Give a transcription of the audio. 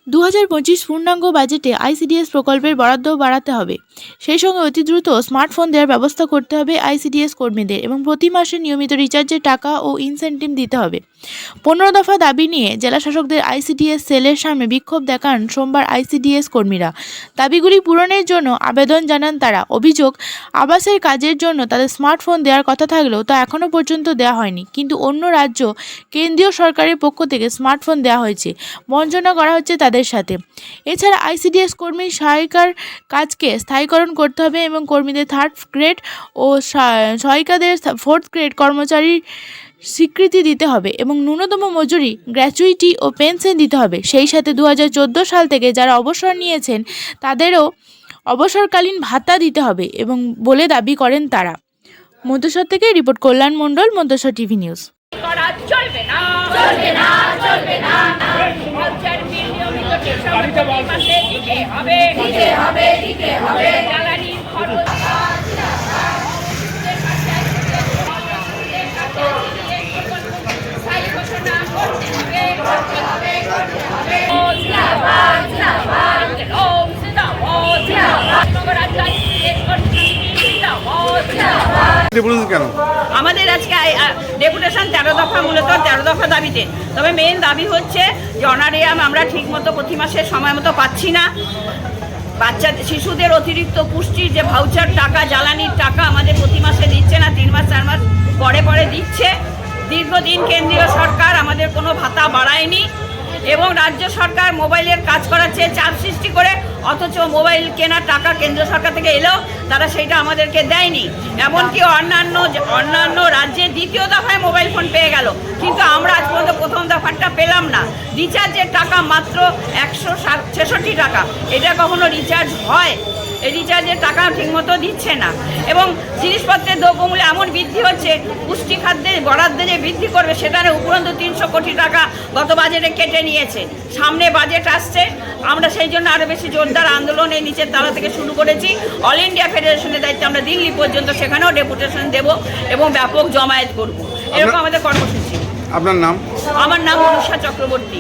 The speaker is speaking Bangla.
2025 পূর্ণাঙ্গ বাজেটে আইসিডিএস প্রকল্পের বরাদ্দ বাড়াতে হবে। সেই সঙ্গে অতি দ্রুত স্মার্টফোন দেওয়ার ব্যবস্থা করতে হবে আইসিডিএস কর্মীদের এবং প্রতি মাসে নিয়মিত রিচার্জের টাকা ও ইনসেন্টিভ দিতে হবে। 15 দফা দাবি নিয়ে জেলাশাসকদের আইসিডিএস সেলের সামনে বিক্ষোভ দেখান সোমবার আইসিডিএস কর্মীরা। দাবিগুলি পূরণের জন্য আবেদন জানান তারা। অভিযোগ, আবাসের কাজের জন্য তাদের স্মার্টফোন দেওয়ার কথা থাকলেও তা এখনও পর্যন্ত দেওয়া হয়নি, কিন্তু অন্য রাজ্য কেন্দ্রীয় সরকারের পক্ষ থেকে স্মার্টফোন দেওয়া হয়েছে, বঞ্চনা করা হচ্ছে তাদের সাথে। এছাড়া আইসিডিএস কর্মী সহায়িকার কাজকে স্থায়ীকরণ করতে হবে এবং কর্মীদের 3rd গ্রেড ও সহায়িকাদের 4th গ্রেড কর্মচারীর স্বীকৃতি দিতে হবে এবং ন্যূনতম মজুরি, গ্র্যাচুইটি ও পেনশন দিতে হবে। সেই সাথে 2014 সাল থেকে যারা অবসর নিয়েছেন তাদেরও অবসরকালীন ভাতা দিতে হবে এবং বলে দাবি করেন তারা। মধ্যস্বর থেকে রিপোর্ট কল্যাণ মণ্ডল, মধ্যস্বর টিভি নিউজ। আমাদের আজকে ডেপুটেশন 13 দফা, মূলত 13 দফা দাবিতে। তবে মেইন দাবি হচ্ছে যে অনারিয়াম আমরা ঠিকমতো প্রতি মাসে সময় মতো পাচ্ছি না। শিশুদের অতিরিক্ত পুষ্টির যে ভাউচার টাকা, জ্বালানির টাকা আমাদের প্রতি মাসে দিচ্ছে না, 3 মাস 4 মাস পরে পরে দিচ্ছে। দীর্ঘদিন কেন্দ্রীয় সরকার আমাদের কোনো ভাতা বাড়ায়নি এবং রাজ্য সরকার মোবাইলের কাজ করাচ্ছে চাপ সৃষ্টি করে, অথচ মোবাইল কেনার টাকা কেন্দ্র সরকার থেকে এলেও তারা সেইটা আমাদেরকে দেয়নি। এমনকি অন্যান্য রাজ্যে 2য় দফায় মোবাইল ফোন পেয়ে গেল, কিন্তু আমরা আজ পর্যন্ত 1ম দফাটা পেলাম না। রিচার্জের টাকা মাত্র 166 টাকা। এটা কখনো রিচার্জ হয়? এই রিচার্জের টাকা ঠিকমতো দিচ্ছে না এবং জিনিসপত্রের দ্রব্যমূল্য এমন বৃদ্ধি হচ্ছে, পুষ্টি খাদ্যের বরাদ্দে যে বৃদ্ধি করবে সেটার উপরন্ত 300 কোটি টাকা গত বাজেটে কেটে নিয়েছে। সামনে বাজেট আসছে, আমরা সেই জন্য আরও বেশি জোরদার আন্দোলন এই নিচের তলা থেকে শুরু করেছি। অল ইন্ডিয়া ফেডারেশনের দায়িত্বে আমরা দিল্লি পর্যন্ত সেখানেও ডেপুটেশন দেব এবং ব্যাপক জমায়েত করব, এরকম আমাদের কর্মসূচি। আপনার নাম? আমার নাম অনুষা চক্রবর্তী।